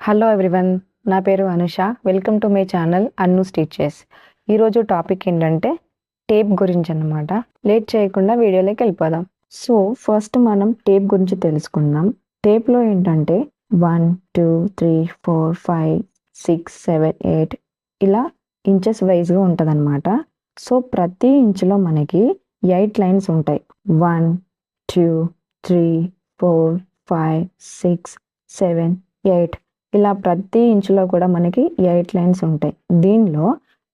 Hello everyone, నా పేరు Anusha. Welcome to my channel Annu stitches. ఈరోజు టాపిక్ ఏంటంటే టేప్ గురించి అన్నమాట. లేట్ చేయకుండా వీడియోలోకి వెళ్ళిపోదాం. సో ఫస్ట్ మనం టేప్ గురించి తెలుసుకుందాం. టేప్లో ఏంటంటే 1 2 3 4 5 6 7 8 ఇలా ఇంచెస్ వైజ్గా ఉంటుంది అనమాట. సో ప్రతి ఇంచులో మనకి 8 లైన్స్ ఉంటాయి. 1 2 3 4 5 6 7 8 ఇలా ప్రతి ఇంచులో కూడా మనకి 8 లైన్స్ ఉంటాయి. దీనిలో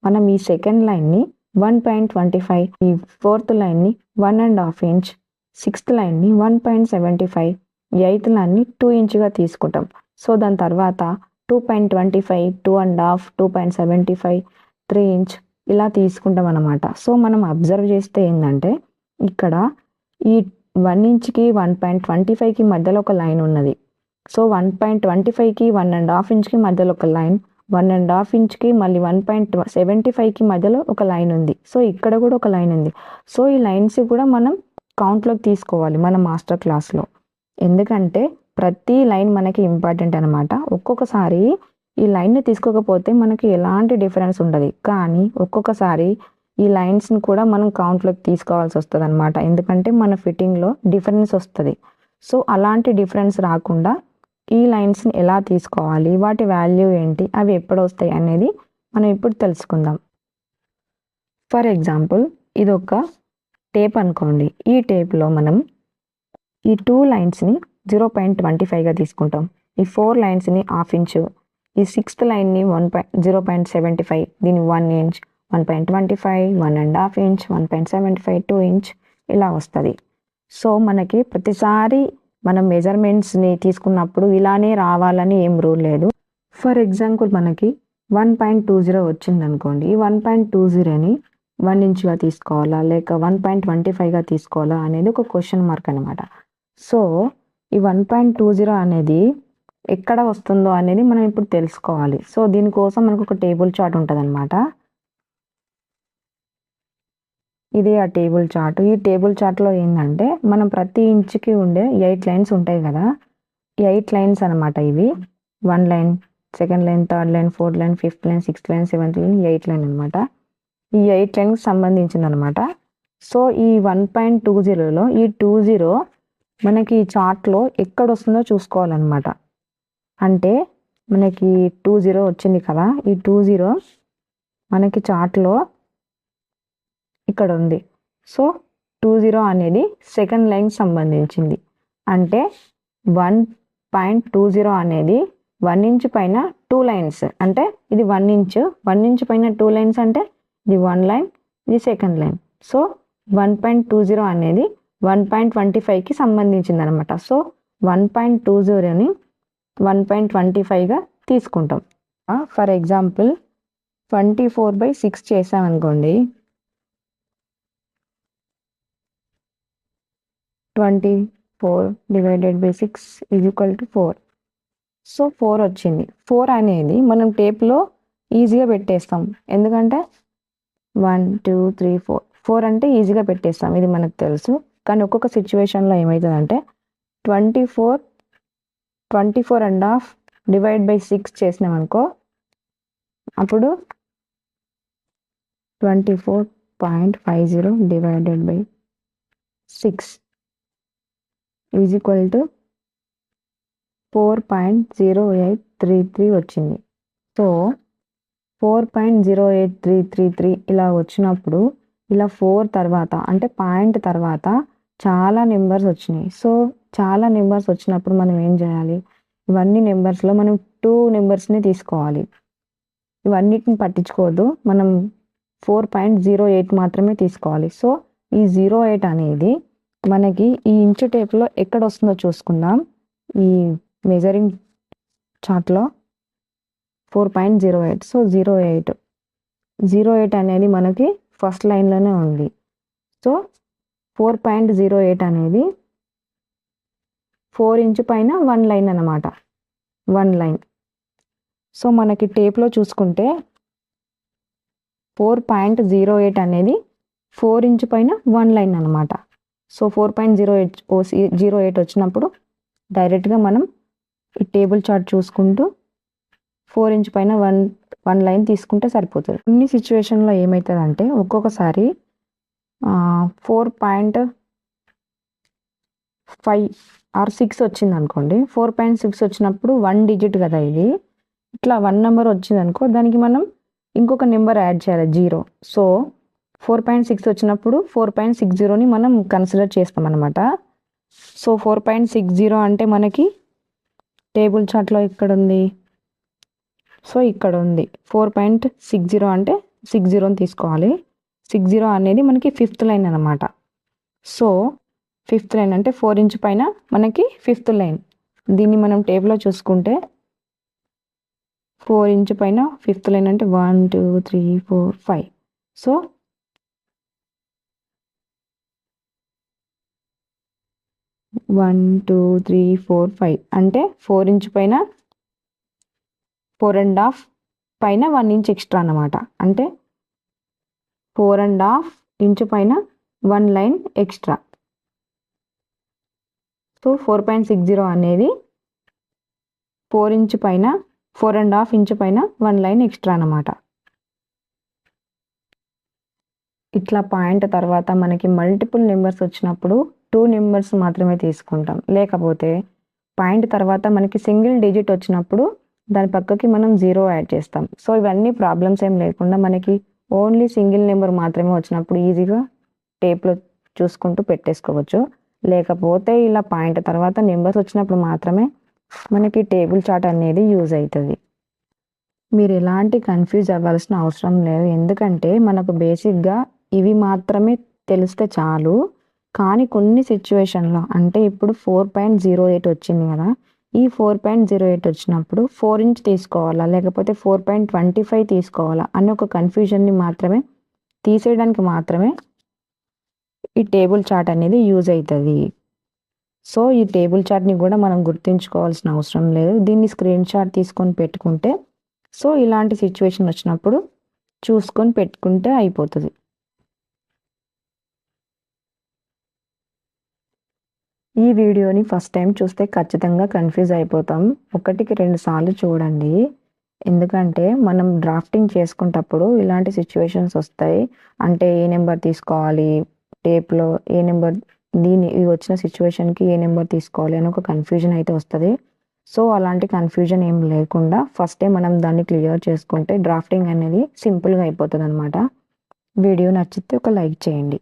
మనం ఈ సెకండ్ లైన్ని 1.25, ఈ ఫోర్త్ లైన్ని 1.5 ఇంచ్, సిక్స్త్ లైన్ని 1.75, ఎయిత్ లైన్ని 2 ఇంచ్గా తీసుకుంటాం. సో దాని తర్వాత 2.25, 2.5, 2.75, 3 ఇంచ్ ఇలా తీసుకుంటాం అన్నమాట. సో మనం అబ్జర్వ్ చేస్తే ఏంటంటే ఇక్కడ ఈ 1 ఇంచ్కి 1.25కి మధ్యలో ఒక లైన్ ఉన్నది. సో 1.25కి 1.5 ఇంచ్కి మధ్యలో ఒక లైన్, 1.5 ఇంచ్కి మళ్ళీ 1.75కి మధ్యలో ఒక లైన్ ఉంది. సో ఇక్కడ కూడా ఒక లైన్ ఉంది. సో ఈ లైన్స్ కూడా మనం కౌంట్లోకి తీసుకోవాలి మన మాస్టర్ క్లాస్లో. ఎందుకంటే ప్రతి లైన్ మనకి ఇంపార్టెంట్ అనమాట. ఒక్కొక్కసారి ఈ లైన్ని తీసుకోకపోతే మనకి ఎలాంటి డిఫరెన్స్ ఉండదు, కానీ ఒక్కొక్కసారి ఈ లైన్స్ని కూడా మనం కౌంట్లోకి తీసుకోవాల్సి వస్తుంది అనమాట. ఎందుకంటే మన ఫిట్టింగ్లో డిఫరెన్స్ వస్తుంది. సో అలాంటి డిఫరెన్స్ రాకుండా ఈ లైన్స్ని ఎలా తీసుకోవాలి, వాటి వాల్యూ ఏంటి, అవి ఎప్పుడు వస్తాయి అనేది మనం ఇప్పుడు తెలుసుకుందాం. ఫర్ ఎగ్జాంపుల్ ఇది ఒక టేప్ అనుకోండి. ఈ టేప్లో మనం ఈ 2 లైన్స్ని 0.25గా తీసుకుంటాం. ఈ 4 లైన్స్ని 1/2 ఇంచు, ఈ సిక్స్త్ లైన్ని 0.75, దీన్ని 1 ఇంచ్, 1.25, 1.5 ఇంచ్, 1.75, 2 ఇంచ్ ఇలా వస్తుంది. సో మనకి ప్రతిసారి మనం మెజర్మెంట్స్ని తీసుకున్నప్పుడు ఇలానే రావాలని ఏం రూల్ లేదు. ఫర్ ఎగ్జాంపుల్ మనకి 1.20 వచ్చింది అనుకోండి. ఈ 1.20ని 1 ఇంచ్గా తీసుకోవాలా లేక 1.25గా తీసుకోవాలా అనేది ఒక క్వశ్చన్ మార్క్ అనమాట. సో ఈ 1.20 అనేది ఎక్కడ వస్తుందో అనేది మనం ఇప్పుడు తెలుసుకోవాలి. సో దీనికోసం మనకు ఒక టేబుల్ చార్ట్ ఉంటుంది అనమాట. ఇది ఆ టేబుల్ చార్ట్. ఈ టేబుల్ చార్ట్లో ఏంటంటే మనం ప్రతి ఇంచుకి ఉండే 8 లైన్స్ ఉంటాయి కదా. 8 లైన్స్ అనమాట ఇవి. 1 line, second line, third line, fourth line, fifth line, sixth line, seventh line, 8 line అనమాట. ఈ 8 లైన్కి సంబంధించింది అనమాట. సో ఈ 1.20లో ఈ 20 మనకి ఈ చార్ట్లో ఎక్కడ వస్తుందో చూసుకోవాలన్నమాట. అంటే మనకి 20 వచ్చింది కదా, ఈ 20 మనకి చార్ట్లో ఇక్కడ ఉంది. సో 20 అనేది సెకండ్ లైన్ సంబంధించింది. అంటే 1.20 అనేది 1 ఇంచ్ పైన 2 లైన్స్. అంటే ఇది 1 ఇంచ్, 1 ఇంచ్ పైన 2 లైన్స్ అంటే ఇది 1 లైన్, ఇది సెకండ్ లైన్. సో 1.20 అనేది 1.25కి సంబంధించింది అనమాట. సో 1.20ని 1.25గా తీసుకుంటాం. ఫర్ ఎగ్జాంపుల్ 24/6 చేసామనుకోండి. 24/6 = 4. సో 4 వచ్చింది. 4 అనేది మనం టేప్లో ఈజీగా పెట్టేస్తాం. ఎందుకంటే 1 2 3 4 4 అంటే ఈజీగా పెట్టేస్తాం, ఇది మనకు తెలుసు. కానీ ఒక్కొక్క సిచ్యువేషన్లో ఏమవుతుందంటే 24.5 చేసినామనుకో, అప్పుడు 24.50/6 = 4.0833 వచ్చింది. సో 4.08333 ఇలా వచ్చినప్పుడు ఇలా 4 తర్వాత అంటే పాయింట్ తర్వాత చాలా నెంబర్స్ వచ్చినాయి. సో చాలా నెంబర్స్ వచ్చినప్పుడు మనం ఏం చేయాలి, ఇవన్నీ నెంబర్స్లో మనం 2 నెంబర్స్ని తీసుకోవాలి. ఇవన్నిటిని పట్టించుకోవద్దు, మనం 4.08 మాత్రమే తీసుకోవాలి. సో ఈ 08 అనేది మనకి ఈ ఇంచు టేప్లో ఎక్కడ వస్తుందో చూసుకుందాం. ఈ మెజరింగ్ చార్ట్లో 4.08. సో 08 అనేది మనకి ఫస్ట్ లైన్లోనే ఉంది. సో 4.08 అనేది 4 ఇంచు పైన 1 లైన్ అన్నమాట, 1 లైన్. సో మనకి టేప్లో చూసుకుంటే 4.08 అనేది 4 ఇంచు పైన 1 లైన్ అనమాట. సో 4.08 వచ్చినప్పుడు డైరెక్ట్గా మనం ఈ టేబుల్ చార్ట్ చూసుకుంటూ 4 ఇంచ్ పైన వన్ లైన్ తీసుకుంటే సరిపోతుంది. కొన్ని సిచ్యువేషన్లో ఏమవుతుందంటే ఒక్కొక్కసారి 4.5 ఆర్ 6 వచ్చింది అనుకోండి. 4.6 వచ్చినప్పుడు 1 డిజిట్ కదా ఇది. ఇట్లా 1 నెంబర్ వచ్చింది అనుకో, దానికి మనం ఇంకొక నెంబర్ యాడ్ చేయాలి 0. సో 4.6 వచ్చినప్పుడు 4.60ని మనం కన్సిడర్ చేస్తాం అనమాట. సో 4.60 అంటే మనకి టేబుల్ చార్ట్లో ఇక్కడ ఉంది. సో ఇక్కడ ఉంది 4.60 అంటే 60ని తీసుకోవాలి. 60 అనేది మనకి 5th లైన్ అనమాట. సో 5th లైన్ అంటే 4 ఇంచ్ పైన మనకి 5th లైన్. దీన్ని మనం టేబుల్లో చూసుకుంటే 4 ఇంచ్ పైన 5th లైన్ అంటే 1 2 3 4 5. సో 1 2 3 4 5 అంటే 4 ఇంచ్ పైన 4.5 పైన 1 ఇంచ్ ఎక్స్ట్రా అనమాట. అంటే 4.5 ఇంచ్ పైన 1 లైన్ ఎక్స్ట్రా. సో 4.60 అనేది 4 ఇంచ్ పైన 4.5 ఇంచ్ పైన 1 లైన్ ఎక్స్ట్రా అనమాట. ఇట్లా పాయింట్ తర్వాత మనకి మల్టిపుల్ నెంబర్స్ వచ్చినప్పుడు 2 నెంబర్స్ మాత్రమే తీసుకుంటాం. లేకపోతే పాయింట్ తర్వాత మనకి సింగిల్ డిజిట్ వచ్చినప్పుడు దాని పక్కకి మనం 0 యాడ్ చేస్తాం. సో ఇవన్నీ ప్రాబ్లమ్స్ ఏం లేకుండా మనకి ఓన్లీ సింగిల్ నెంబర్ మాత్రమే వచ్చినప్పుడు ఈజీగా టేప్లో చూసుకుంటూ పెట్టేసుకోవచ్చు. లేకపోతే ఇలా పాయింట్ తర్వాత నెంబర్స్ వచ్చినప్పుడు మాత్రమే మనకి టేబుల్ చార్ట్ అనేది యూజ్ అవుతుంది. మీరు ఎలాంటి కన్ఫ్యూజ్ అవ్వాల్సిన అవసరం లేదు. ఎందుకంటే మనకు బేసిక్గా ఇవి మాత్రమే తెలిస్తే చాలు. కానీ కొన్ని సిచ్యువేషన్లో అంటే ఇప్పుడు 4.08 వచ్చింది కదా, ఈ 4.08 వచ్చినప్పుడు 4 ఇంచ్ తీసుకోవాలా లేకపోతే 4.25 తీసుకోవాలా అనే ఒక కన్ఫ్యూజన్ని మాత్రమే తీసేయడానికి మాత్రమే ఈ టేబుల్ చార్ట్ అనేది యూజ్ అవుతుంది. సో ఈ టేబుల్ చార్ట్ని కూడా మనం గుర్తుంచుకోవాల్సిన అవసరం లేదు. దీన్ని స్క్రీన్ షాట్ తీసుకొని పెట్టుకుంటే సో ఇలాంటి సిచ్యువేషన్ వచ్చినప్పుడు చూసుకొని పెట్టుకుంటే అయిపోతుంది. ఈ వీడియోని ఫస్ట్ టైం చూస్తే ఖచ్చితంగా కన్ఫ్యూజ్ అయిపోతాం. 1కి 2 సార్లు చూడండి. ఎందుకంటే మనం డ్రాఫ్టింగ్ చేసుకునేటప్పుడు ఇలాంటి సిచ్యువేషన్స్ వస్తాయి. అంటే ఏ నెంబర్ తీసుకోవాలి టేప్లో, ఏ నెంబర్ ఇవి వచ్చిన సిచ్యువేషన్కి ఏ నెంబర్ తీసుకోవాలి అని ఒక కన్ఫ్యూజన్ అయితే వస్తుంది. సో అలాంటి కన్ఫ్యూజన్ ఏం లేకుండా ఫస్టే మనం దాన్ని క్లియర్ చేసుకుంటే డ్రాఫ్టింగ్ అనేది సింపుల్గా అయిపోతుంది అనమాట. వీడియో నచ్చితే ఒక లైక్ చేయండి.